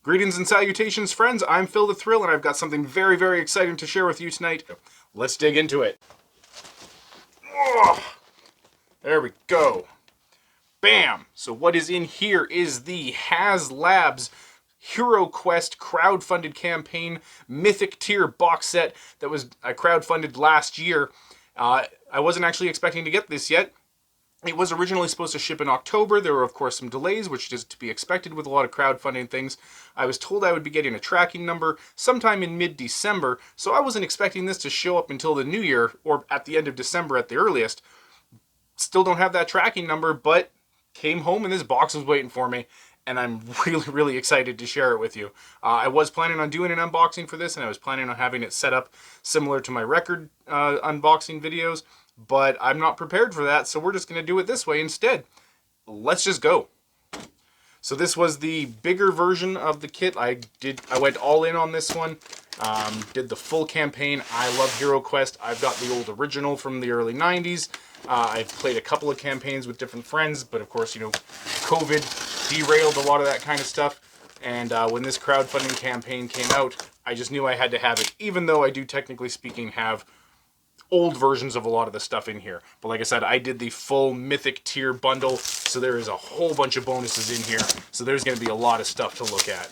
Greetings and salutations, friends. I'm Phil the Thrill, and I've got something very, very exciting to share with you tonight. Let's dig into it. Oh, there we go. Bam! So what is in here is the Haslabs Heroquest crowdfunded campaign Mythic tier box set that was crowdfunded last year. I wasn't actually expecting to get this yet. It was originally supposed to ship in October. There were, of course, some delays, which is to be expected with a lot of crowdfunding things. I was told I would be getting a tracking number sometime in mid-December, so I wasn't expecting this to show up until the new year, or at the end of December at the earliest. Still don't have that tracking number, but came home and this box was waiting for me, and I'm really, really excited to share it with you. I was planning on doing an unboxing for this, and I was planning on having it set up similar to my record unboxing videos, but I'm not prepared for that, so we're just going to do it this way instead. Let's just go. So this was the bigger version of the kit. I went all in on this one. Did the full campaign. I love Heroquest. I've got the old original from the early 90s. I've played a couple of campaigns with different friends, but of course, you know, COVID derailed a lot of that kind of stuff. And when this crowdfunding campaign came out, I just knew I had to have it, even though I do, technically speaking, have old versions of a lot of the stuff in here. But like I said, I did the full Mythic tier bundle, so there is a whole bunch of bonuses in here. So there's going to be a lot of stuff to look at.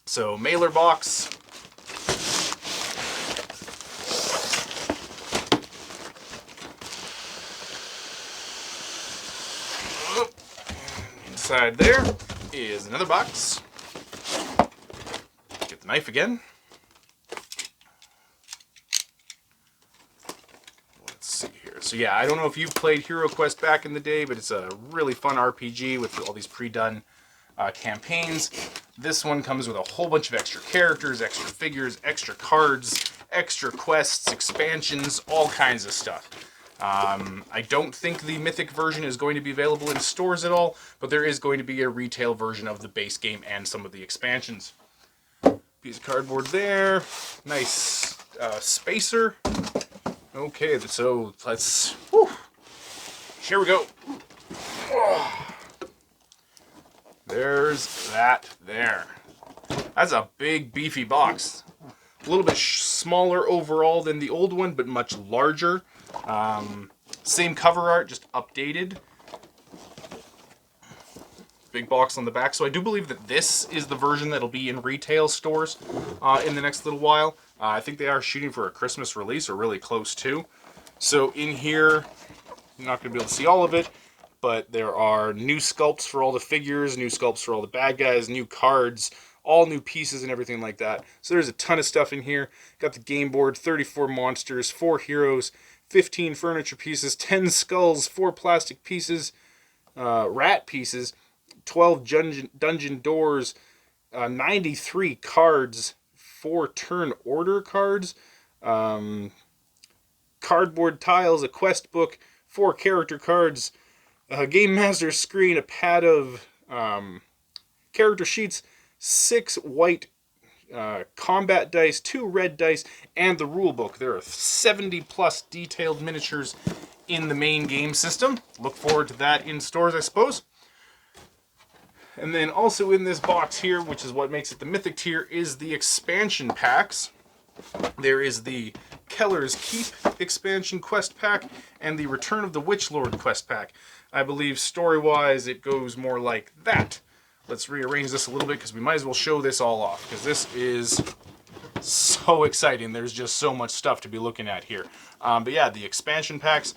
So mailer box. Inside there is another box. Get the knife again. So yeah, I don't know if you've played Heroquest back in the day, but it's a really fun RPG with all these pre-done campaigns. This one comes with a whole bunch of extra characters, extra figures, extra cards, extra quests, expansions, all kinds of stuff. I don't think the Mythic version is going to be available in stores at all, but there is going to be a retail version of the base game and some of the expansions. Piece of cardboard there. Nice spacer. Okay, so let's... Whew, here we go. Oh, there's that there. That's a big, beefy box. A little bit smaller overall than the old one, but much larger. Same cover art, just updated. Big box on the back. So I do believe that this is the version that'll be in retail stores in the next little while. I think they are shooting for a Christmas release, or really close to. So in here, you're not going to be able to see all of it, but there are new sculpts for all the figures, new sculpts for all the bad guys, new cards, all new pieces and everything like that. So there's a ton of stuff in here. Got the game board, 34 monsters, 4 heroes, 15 furniture pieces, 10 skulls, 4 plastic pieces, rat pieces, 12 dungeon doors, 93 cards, 4 turn order cards, cardboard tiles, a quest book, 4 character cards, a game master screen, a pad of character sheets, 6 white combat dice, 2 red dice, and the rule book. There are 70 plus detailed miniatures in the main game system. Look forward to that in stores, I suppose. And then also in this box here, which is what makes it the Mythic tier, is the expansion packs. There is the Kellers Keep expansion quest pack and the Return of the Witch Lord quest pack. I believe story-wise it goes more like that. Let's rearrange this a little bit because we might as well show this all off, because this is so exciting. There's just so much stuff to be looking at here. But yeah, the expansion packs.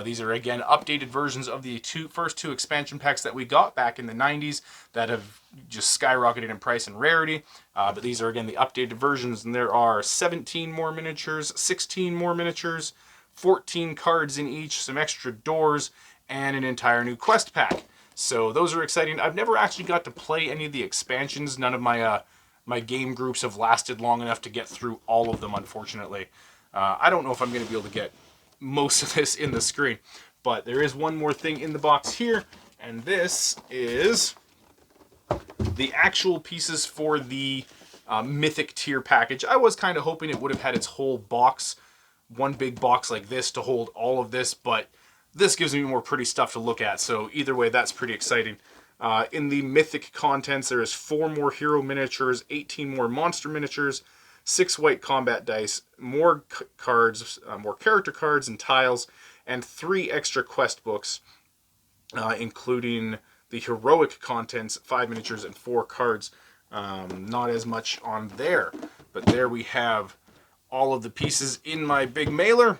These are, again, updated versions of the first two expansion packs that we got back in the 90s that have just skyrocketed in price and rarity. But these are, again, the updated versions, and there are 17 more miniatures, 16 more miniatures, 14 cards in each, some extra doors, and an entire new quest pack. So those are exciting. I've never actually got to play any of the expansions. None of my my game groups have lasted long enough to get through all of them, unfortunately. I don't know if I'm going to be able to get most of this in the screen, but there is one more thing in the box here, and this is the actual pieces for the Mythic tier package. I was kind of hoping it would have had its whole box, one big box like this to hold all of this, but this gives me more pretty stuff to look at, so either way, that's pretty exciting. In the Mythic contents, there is 4 more hero miniatures, 18 more monster miniatures, 6 white combat dice, more cards, more character cards and tiles, and 3 extra quest books, including the heroic contents, 5 miniatures and 4 cards. Not as much on there, but there we have all of the pieces in my big mailer.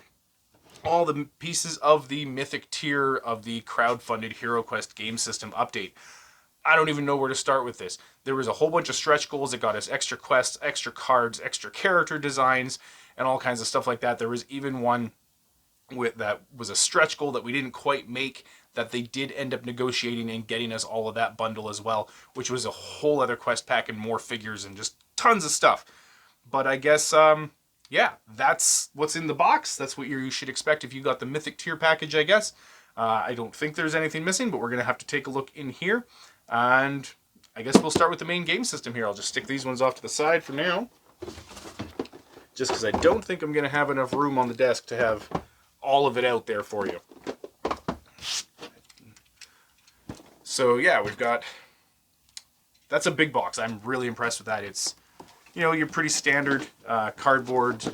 All the pieces of the Mythic tier of the crowdfunded Heroquest game system update. I don't even know where to start with this. There was a whole bunch of stretch goals that got us extra quests, extra cards, extra character designs, and all kinds of stuff like that. There was even one that was a stretch goal that we didn't quite make, that they did end up negotiating and getting us all of that bundle as well, which was a whole other quest pack and more figures and just tons of stuff. But I guess, yeah, that's what's in the box. That's what you should expect if you got the Mythic tier package, I guess. I don't think there's anything missing, but we're going to have to take a look in here. And I guess we'll start with the main game system here. I'll just stick these ones off to the side for now, just because I don't think I'm going to have enough room on the desk to have all of it out there for you. So yeah, we've got... That's a big box. I'm really impressed with that. It's, you know, your pretty standard cardboard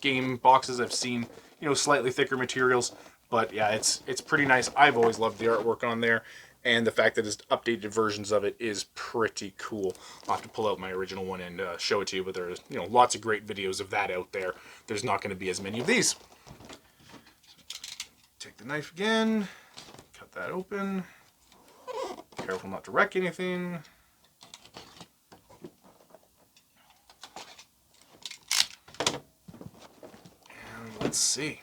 game boxes. I've seen, you know, slightly thicker materials, but yeah, it's pretty nice. I've always loved the artwork on there, and the fact that it's updated versions of it is pretty cool. I'll have to pull out my original one and show it to you, but there's, you know, lots of great videos of that out there. There's not going to be as many of these. Take the knife again, cut that open. Careful not to wreck anything. And let's see.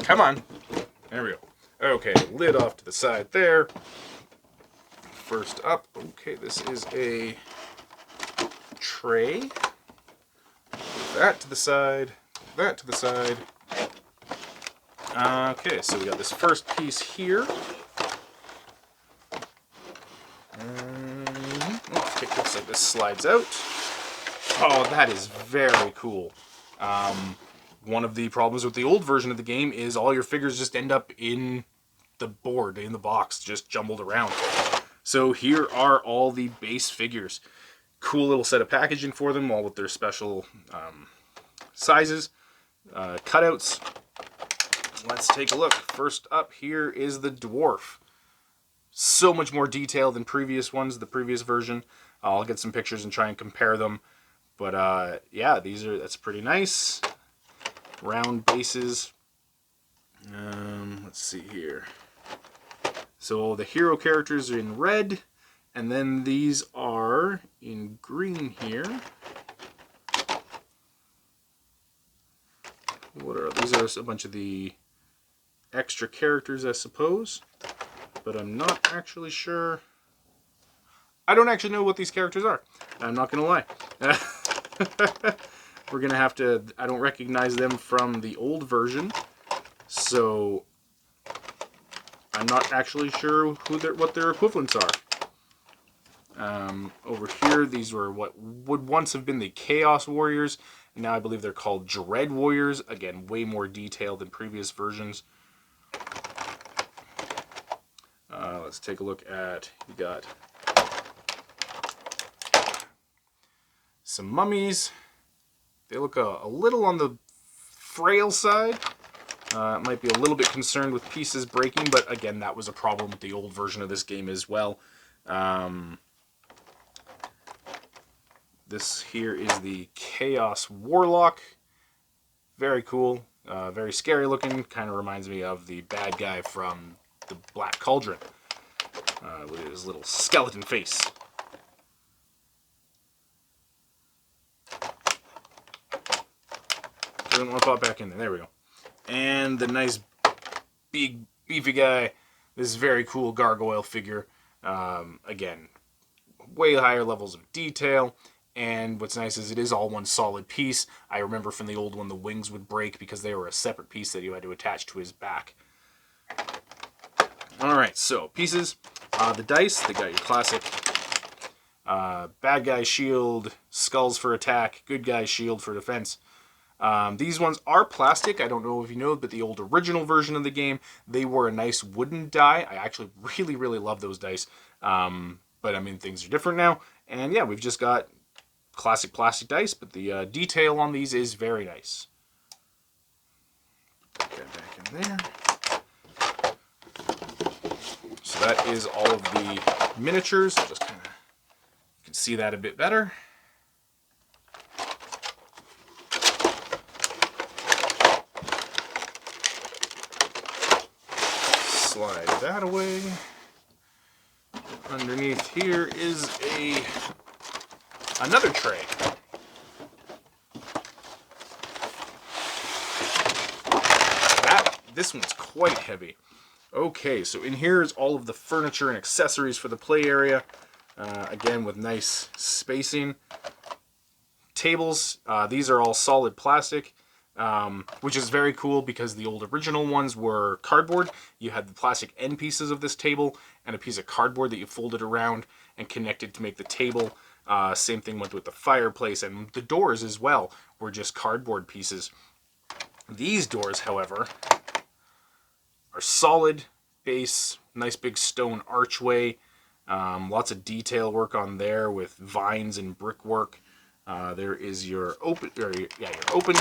Come on. There we go. Okay, lid off to the side there. First up, okay, this is a tray. That to the side, that to the side. Okay, so we got this first piece here. Okay, looks like this slides out. Oh, that is very cool. One of the problems with the old version of the game is all your figures just end up in the board, in the box, just jumbled around. So here are all the base figures. Cool little set of packaging for them, all with their special sizes, cutouts. Let's take a look. First up here is the dwarf. So much more detail than previous ones, the previous version. I'll get some pictures and try and compare them. But yeah, that's pretty nice. Round bases. Let's see here. So the hero characters are in red, and then these are in green here. These are a bunch of the extra characters, I suppose, but I'm not actually sure. I don't actually know what these characters are. I'm not going to lie. We're going to have to... I don't recognize them from the old version, so I'm not actually sure what their equivalents are. Over here, these were what would once have been the Chaos Warriors, and now I believe they're called Dread Warriors. Again, way more detailed than previous versions. Let's take a look at... We got some mummies. They look a little on the frail side. Might be a little bit concerned with pieces breaking, but again, that was a problem with the old version of this game as well. This here is the Chaos Warlock. Very cool. Very scary looking. Kind of reminds me of the bad guy from the Black Cauldron. With his little skeleton face. Doesn't want to pop back in there. There we go. And the nice big beefy guy. This very cool gargoyle figure. Again, way higher levels of detail. And what's nice is it is all one solid piece. I remember from the old one the wings would break because they were a separate piece that you had to attach to his back. Alright, so pieces. The dice, they got your classic bad guy shield, skulls for attack, good guy shield for defense. These ones are plastic. I don't know if you know, but the old original version of the game, they were a nice wooden die. I actually really, really love those dice. But I mean, things are different now. And yeah, we've just got classic plastic dice, but the detail on these is very nice. Put that back in there. So that is all of the miniatures. Just kind of, you can see that a bit better. Slide that away. Underneath here is another tray. This one's quite heavy. Okay, so in here is all of the furniture and accessories for the play area. Again, with nice spacing. Tables, these are all solid plastic, which is very cool because the old original ones were cardboard. You had the plastic end pieces of this table and a piece of cardboard that you folded around and connected to make the table. Same thing went with the fireplace, and the doors as well were just cardboard pieces. These doors, however, are solid base, nice big stone archway, lots of detail work on there with vines and brickwork. There is your open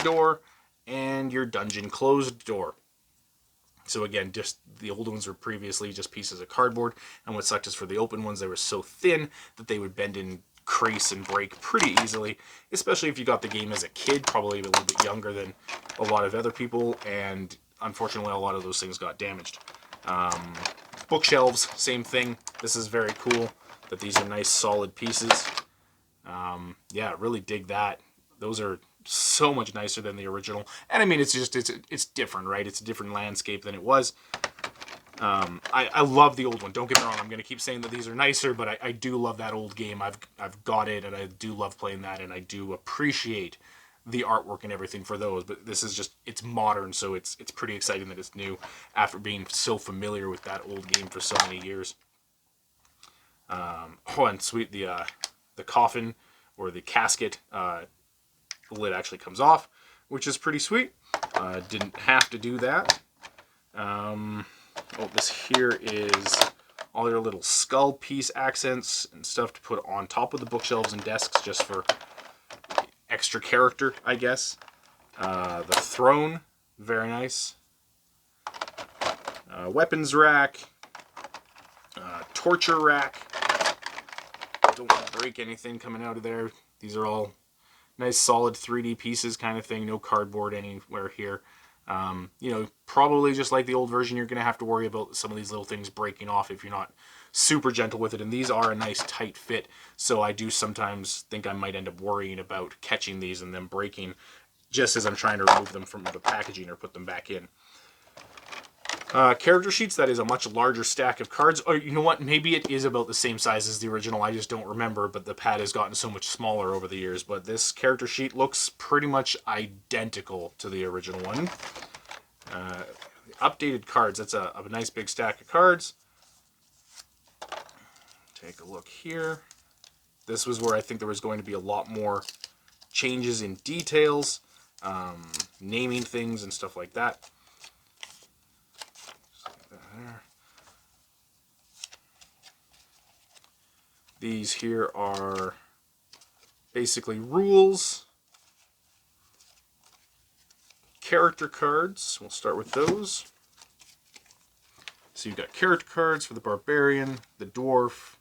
door and your dungeon closed door. So again, just the old ones were previously just pieces of cardboard, and what sucked is for the open ones, they were so thin that they would bend and crease and break pretty easily, especially if you got the game as a kid, probably a little bit younger than a lot of other people, and unfortunately a lot of those things got damaged. Bookshelves, same thing. This is very cool that these are nice solid pieces. Yeah, really dig that. Those are so much nicer than the original, and I mean it's different, right? It's a different landscape than it was. I love the old one. Don't get me wrong. I'm going to keep saying that these are nicer, but I do love that old game. I've got it, and I do love playing that, and I do appreciate the artwork and everything for those. But this is just, it's modern, so it's pretty exciting that it's new after being so familiar with that old game for so many years. Oh, and sweet, the coffin or the casket, the lid actually comes off, which is pretty sweet. Didn't have to do that. Oh, this here is all your little skull piece accents and stuff to put on top of the bookshelves and desks just for extra character, I guess. The throne, very nice. Weapons rack. Torture rack. Don't want to break anything coming out of there. These are all nice solid 3D pieces kind of thing. No cardboard anywhere here. You know, probably just like the old version, you're going to have to worry about some of these little things breaking off if you're not super gentle with it. And these are a nice tight fit, so I do sometimes think I might end up worrying about catching these and them breaking just as I'm trying to remove them from the packaging or put them back in. Character sheets, that is a much larger stack of cards. Or you know what, maybe it is about the same size as the original, I just don't remember, but the pad has gotten so much smaller over the years. But this character sheet looks pretty much identical to the original one. Updated cards, that's a nice big stack of cards. Take a look here. This was where I think there was going to be a lot more changes in details, naming things and stuff like that. There. These here are basically rules, character cards. We'll start with those. So you've got character cards for the barbarian, the dwarf,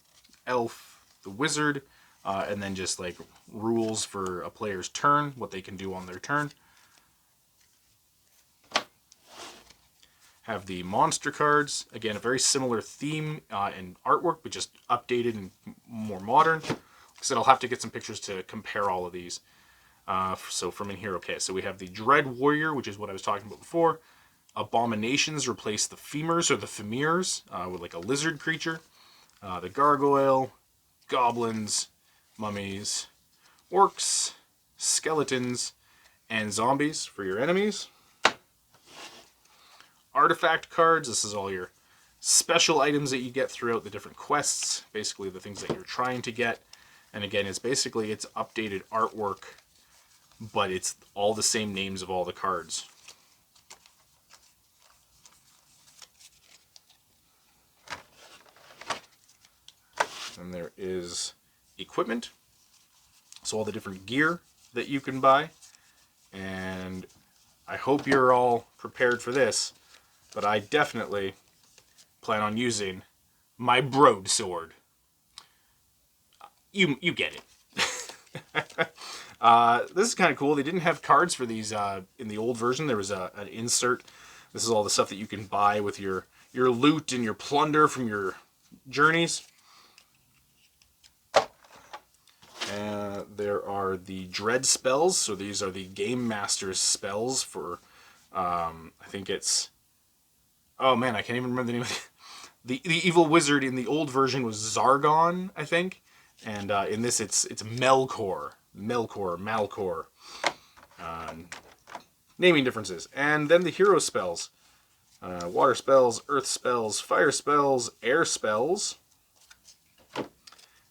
elf, the wizard, and then just like rules for a player's turn, what they can do on their turn. Have the monster cards, again a very similar theme and artwork, but just updated and more modern. Like I said, I'll have to get some pictures to compare all of these. So from in here, okay, so we have the Dread Warrior, which is what I was talking about before. Abominations replace the femurs or the famirs with like a lizard creature. The Gargoyle, goblins, mummies, orcs, skeletons, and zombies for your enemies. Artifact cards, this is all your special items that you get throughout the different quests, basically the things that you're trying to get. And again, it's basically it's updated artwork but it's all the same names of all the cards. And there is equipment, so all the different gear that you can buy. And I hope you're all prepared for this, but I definitely plan on using my broadsword. You get it. This is kind of cool. They didn't have cards for these in the old version. There was an insert. This is all the stuff that you can buy with your loot and your plunder from your journeys. There are the dread spells. So these are the Game Master's spells for, I think it's, oh man, I can't even remember the name of it. The evil wizard in the old version was Zargon, I think. And in this it's Melkor. Naming differences. And then the hero spells. Water spells, earth spells, fire spells, air spells.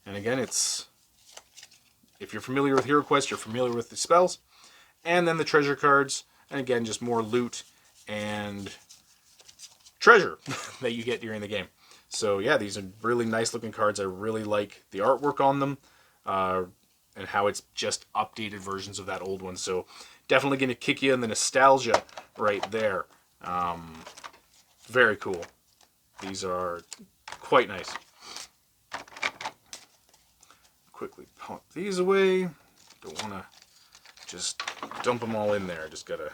And again, it's, if you're familiar with Heroquest, you're familiar with the spells. And then the treasure cards. And again, just more loot and treasure that you get during the game. So yeah, these are really nice looking cards. I really like the artwork on them. And how it's just updated versions of that old one. So definitely going to kick you in the nostalgia right there. Very cool. These are quite nice. Quickly pop these away. Don't want to just dump them all in there. Just gotta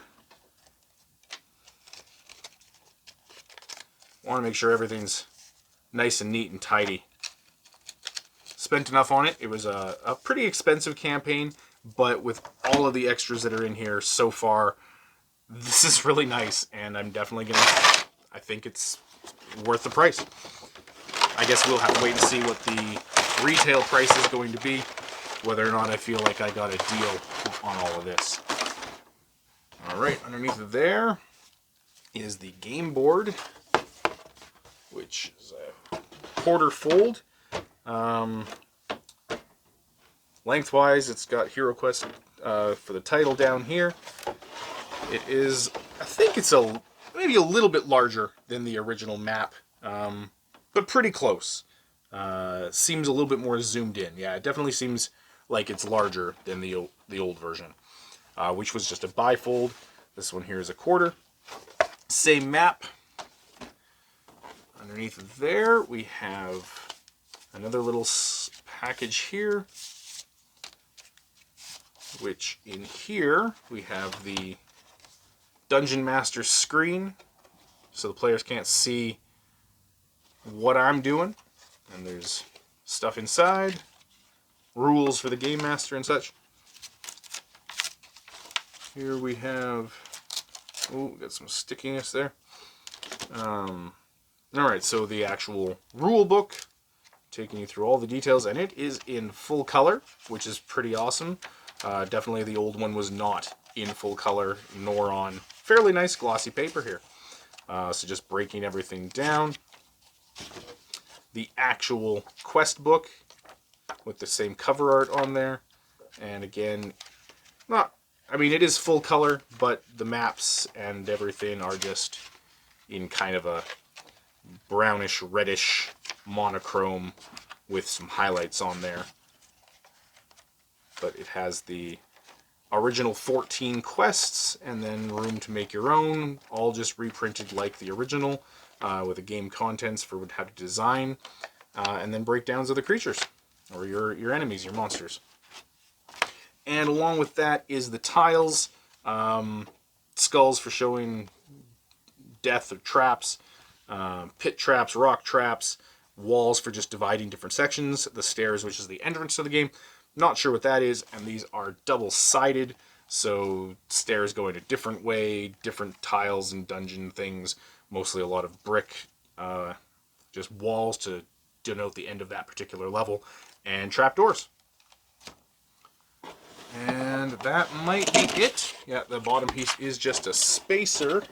want to make sure everything's nice and neat and tidy. Spent enough on it. It was a pretty expensive campaign, but with all of the extras that are in here so far, this is really nice, and I'm definitely gonna, I think it's worth the price. I guess we'll have to wait and see what the retail price is going to be, whether or not I feel like I got a deal on all of this. Alright, underneath there is the game board, which is a quarter fold. Lengthwise, it's got Heroquest for the title down here. It is, I think it's maybe a little bit larger than the original map, but pretty close. Seems a little bit more zoomed in. Yeah, it definitely seems like it's larger than the old version, which was just a bifold. This one here is a quarter. Same map. Underneath there, we have another little package here, which in here we have the Dungeon Master screen, so the players can't see what I'm doing. And there's stuff inside, rules for the Game Master and such. Here we have, oh, got some stickiness there. Alright, so the actual rule book, taking you through all the details, and it is in full color, which is pretty awesome. Definitely the old one was not in full color, nor on fairly nice glossy paper here. So just breaking everything down. The actual quest book with the same cover art on there. And again, it is full color, but the maps and everything are just in kind of a brownish, reddish monochrome with some highlights on there. But it has the original 14 quests and then room to make your own, all just reprinted like the original, with the game contents for how to design, and then breakdowns of the creatures, or your enemies, your monsters. And along with that is the tiles, skulls for showing death or traps, pit traps, rock traps, walls for just dividing different sections, the stairs, which is the entrance to the game. Not sure what that is, and these are double-sided, so stairs go in a different way, different tiles and dungeon things, mostly a lot of brick, just walls to denote the end of that particular level, and trapdoors. And that might be it. Yeah, the bottom piece is just a spacer,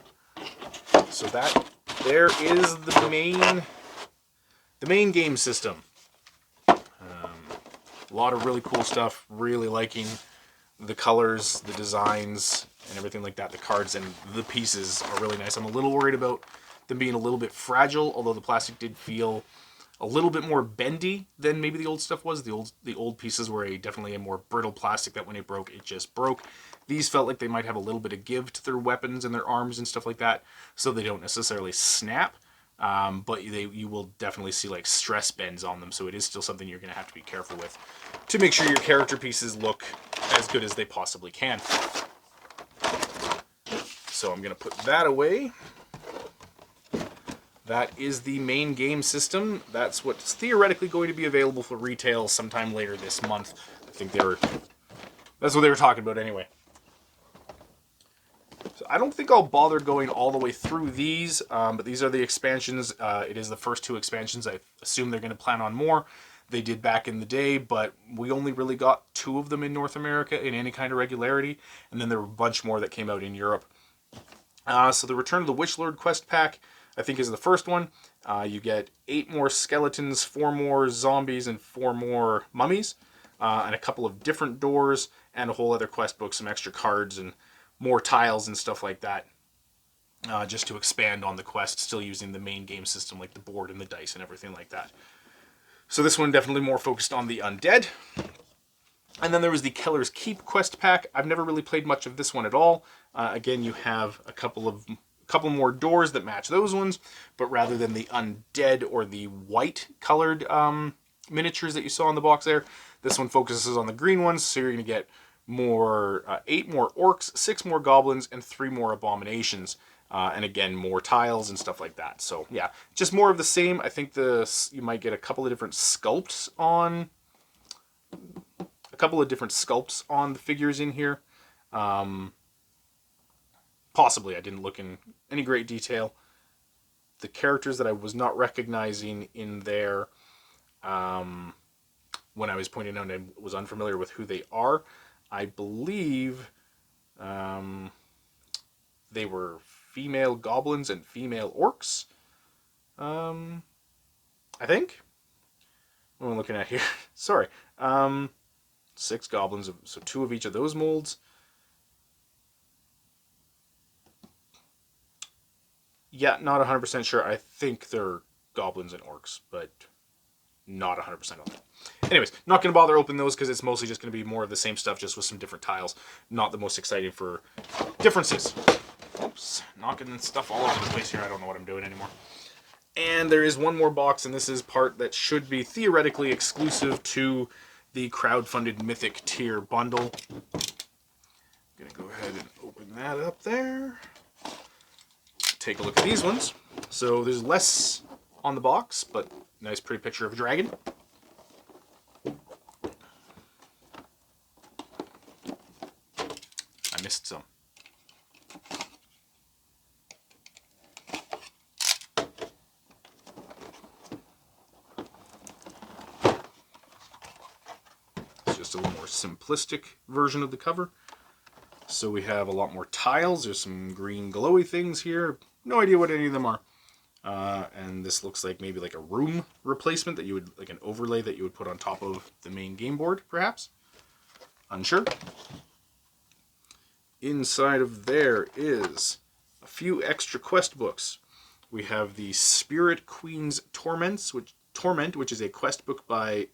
so that there is the main game system. A lot of really cool stuff, really liking The colors, the designs, and everything like that, the cards and the pieces are really nice. I'm a little worried about them being a little bit fragile, although the plastic did feel a little bit more bendy than maybe the old stuff was. The old pieces were definitely a more brittle plastic that when it broke, it just broke. These felt like they might have a little bit of give to their weapons and their arms and stuff like that, so they don't necessarily snap. But you will definitely see like stress bends on them, so it is still something you're going to have to be careful with to make sure your character pieces look as good as they possibly can. So I'm going to put that away. That is the main game system. That's what's theoretically going to be available for retail sometime later this month. I think that's what they were talking about anyway. So I don't think I'll bother going all the way through these, but these are the expansions. It is the first 2 expansions. I assume they're going to plan on more. They did back in the day, but we only really got 2 of them in North America in any kind of regularity, and then there were a bunch more that came out in Europe. So the Return of the Witchlord quest pack, I think, is the first one. You get 8 more skeletons, 4 more zombies, and 4 more mummies, and a couple of different doors, and a whole other quest book, some extra cards, and more tiles and stuff like that, just to expand on the quest, still using the main game system, like the board and the dice and everything like that. So this one definitely more focused on the undead. And then there was the Keller's Keep quest pack. I've never really played much of this one at all. Again, you have a couple more doors that match those ones, but rather than the undead or the white colored miniatures that you saw in the box there, this one focuses on the green ones. So you're going to get 8 more orcs, 6 more goblins, and 3 more abominations. And again, more tiles and stuff like that. So yeah, just more of the same. I think you might get a couple of different sculpts on the figures in here. Possibly, I didn't look in any great detail. The characters that I was not recognizing in there, when I was pointing out I was unfamiliar with who they are. I believe they were female goblins and female orcs. I think. What am I looking at here? Sorry. 6 goblins, so 2 of each of those molds. Yeah, not 100% sure. I think they're goblins and orcs, but not 100% on that. Anyways, not going to bother opening those because it's mostly just going to be more of the same stuff, just with some different tiles. Not the most exciting for differences. Oops, knocking stuff all over the place here. I don't know what I'm doing anymore. And there is one more box, and this is part that should be theoretically exclusive to the crowdfunded Mythic tier bundle. I'm going to go ahead and open that up there. Take a look at these ones. So there's less on the box, but nice pretty picture of a dragon. I missed some. It's just a little more simplistic version of the cover. So we have a lot more tiles. There's some green glowy things here. No idea what any of them are. And this looks like maybe like a room replacement that you would, like an overlay that you would put on top of the main game board, perhaps. Unsure. Inside of there is a few extra quest books. We have the Spirit Queen's Torment, which is a quest book by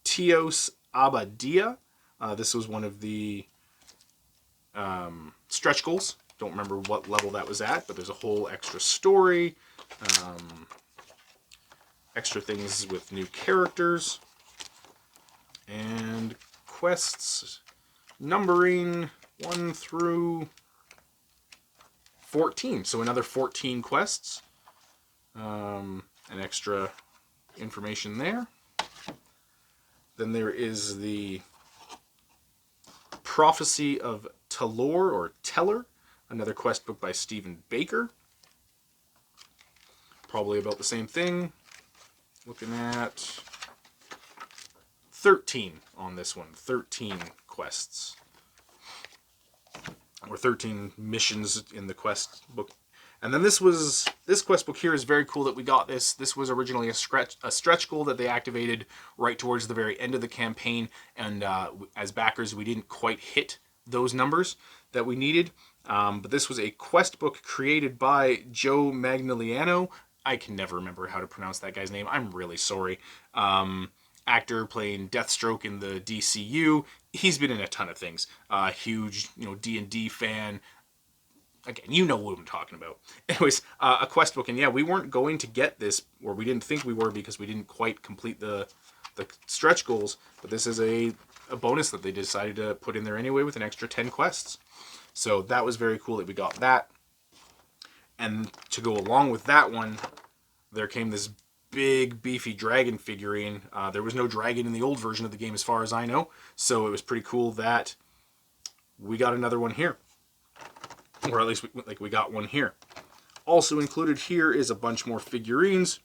Teos Abadia. This was one of the stretch goals. Don't remember what level that was at, but there's a whole extra story, extra things with new characters, and quests numbering 1 through 14. So another 14 quests, and extra information there. Then there is the Prophecy of Telor, or Teller, another quest book by Stephen Baker. Probably about the same thing. Looking at 13 on this one. 13 quests. Or 13 missions in the quest book. And then this quest book here is very cool that we got this. This was originally a stretch goal that they activated right towards the very end of the campaign, and as backers we didn't quite hit those numbers that we needed. But this was a quest book created by Joe Magnoliano. I can never remember how to pronounce that guy's name. I'm really sorry. Actor playing Deathstroke in the DCU. He's been in a ton of things. Huge, D&D fan. Again, you know what I'm talking about. Anyways, a quest book, and yeah, we weren't going to get this, or we didn't think we were because we didn't quite complete the stretch goals, but this is a bonus that they decided to put in there anyway with an extra 10 quests. So that was very cool that we got that. And to go along with that one, there came this big, beefy dragon figurine. There was no dragon in the old version of the game as far as I know, so it was pretty cool that we got another one here. Or at least we got one here. Also included here is a bunch more figurines.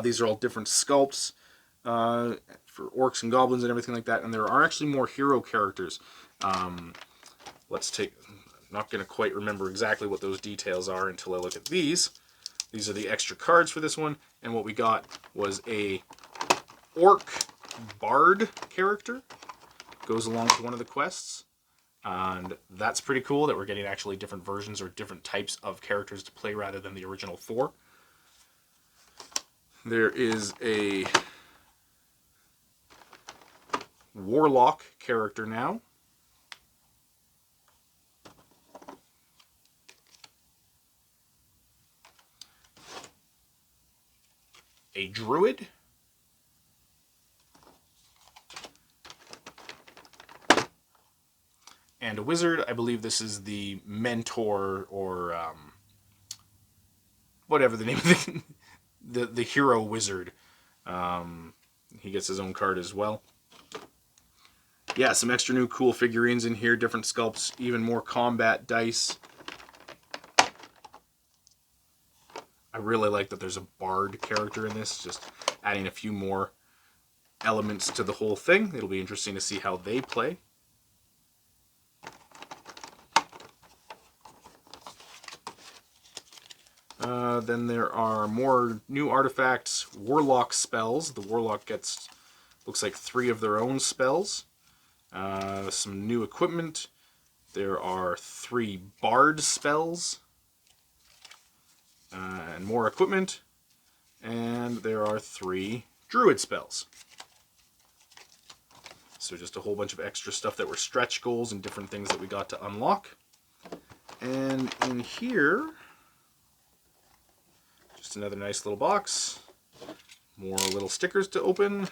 These are all different sculpts for orcs and goblins and everything like that. And there are actually more hero characters. Let's take... I'm not going to quite remember exactly what those details are until I look at these. These are the extra cards for this one. And what we got was a orc bard character. Goes along with one of the quests. And that's pretty cool that we're getting actually different versions or different types of characters to play rather than the original 4. There is a warlock character now. A druid. And a wizard. I believe this is the mentor or whatever the name of the hero wizard. He gets his own card as well. Yeah, some extra new cool figurines in here, different sculpts, even more combat dice. I really like that there's a bard character in this, just adding a few more elements to the whole thing. It'll be interesting to see how they play. Then there are more new artifacts, warlock spells. The warlock gets, looks like 3 of their own spells. Some new equipment. There are 3 bard spells. And more equipment. And there are 3 druid spells. So just a whole bunch of extra stuff that were stretch goals and different things that we got to unlock. And in here... just another nice little box. More little stickers to open.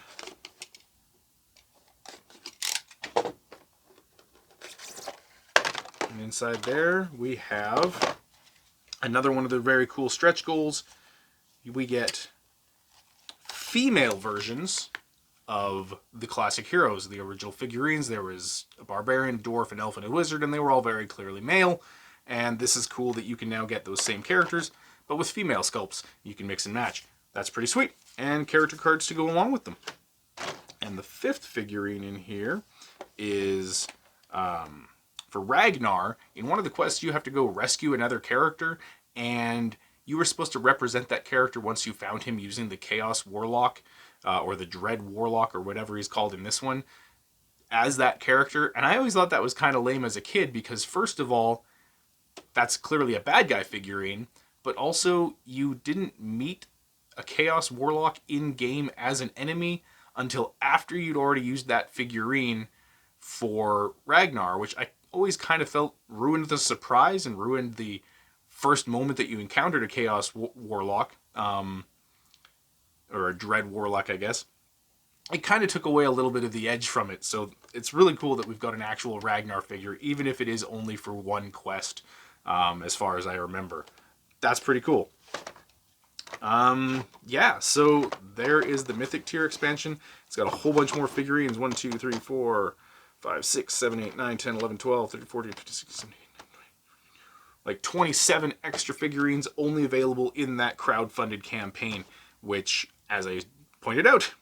And inside there we have another one of the very cool stretch goals. We get female versions of the classic heroes, the original figurines. There was a barbarian, dwarf, an elf, and a wizard, and they were all very clearly male. And this is cool that you can now get those same characters, but with female sculpts. You can mix and match. That's pretty sweet. And character cards to go along with them. And the 5th figurine in here is for Ragnar. In one of the quests, you have to go rescue another character, and you were supposed to represent that character once you found him using the Chaos Warlock, or the Dread Warlock, or whatever he's called in this one, as that character. And I always thought that was kind of lame as a kid, because first of all, that's clearly a bad guy figurine, but also you didn't meet a Chaos Warlock in-game as an enemy until after you'd already used that figurine for Ragnar, which I always kind of felt ruined the surprise and ruined the first moment that you encountered a Chaos Warlock, or a Dread Warlock, I guess. It kind of took away a little bit of the edge from it, so it's really cool that we've got an actual Ragnar figure, even if it is only for one quest, as far as I remember. That's pretty cool. Yeah, so there is the Mythic tier expansion. It's got a whole bunch more figurines. 1, 2, 3, 4, 5, 6, 7, 8, 9, 10, 11, 12, 13, 14, 15, 16, 17, 18, 19, 20. Like 27 extra figurines only available in that crowdfunded campaign, which, as I pointed out,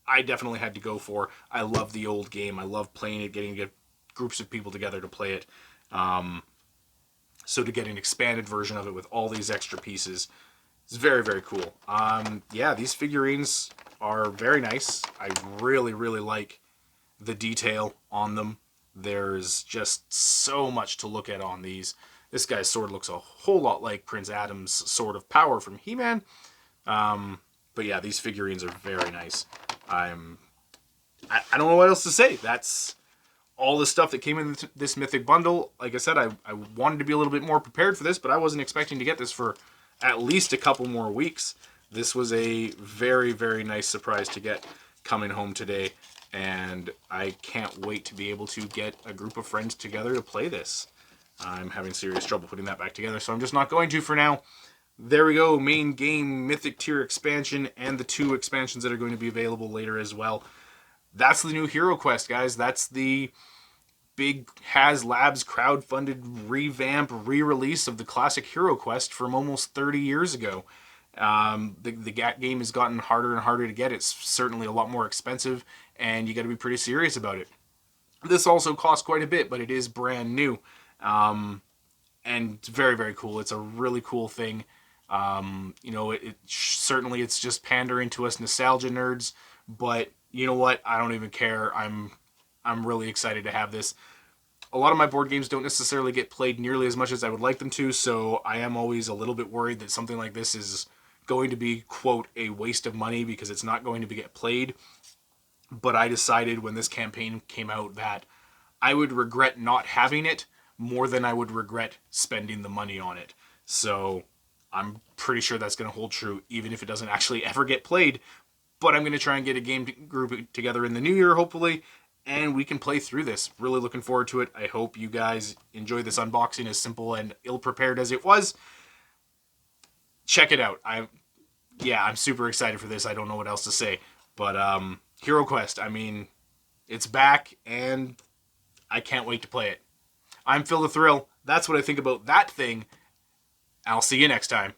I definitely had to go for. I love the old game. I love playing it, getting groups of people together to play it. So to get an expanded version of it with all these extra pieces, it's very, very cool. Yeah, these figurines are very nice. I really, really like the detail on them. There's just so much to look at on these. This guy's sword looks a whole lot like Prince Adam's Sword of Power from He-Man. But yeah, these figurines are very nice. I don't know what else to say. That's all the stuff that came in this Mythic bundle. Like I said, I wanted to be a little bit more prepared for this, but I wasn't expecting to get this for at least a couple more weeks. This was a very, very nice surprise to get coming home today, and I can't wait to be able to get a group of friends together to play this. I'm having serious trouble putting that back together, so I'm just not going to for now. There we go, main game, Mythic tier expansion, and the 2 expansions that are going to be available later as well. That's the new Heroquest, guys. That's the big Haslabs crowdfunded revamp, re-release of the classic Heroquest from almost 30 years ago. The game has gotten harder and harder to get. It's certainly a lot more expensive, and you got to be pretty serious about it. This also costs quite a bit, but it is brand new. And very, very cool. It's a really cool thing. Certainly it's just pandering to us nostalgia nerds, but you know what? I don't even care. I'm really excited to have this. A lot of my board games don't necessarily get played nearly as much as I would like them to, so I am always a little bit worried that something like this is going to be, quote, a waste of money because it's not going to get played. But I decided when this campaign came out that I would regret not having it more than I would regret spending the money on it. So I'm pretty sure that's going to hold true even if it doesn't actually ever get played. But I'm going to try and get a game group together in the new year, hopefully, and we can play through this. Really looking forward to it. I hope you guys enjoy this unboxing, as simple and ill-prepared as it was. Check it out. I'm super excited for this. I don't know what else to say. But Heroquest, I mean, it's back, and I can't wait to play it. I'm Phil the Thrill. That's what I think about that thing. I'll see you next time.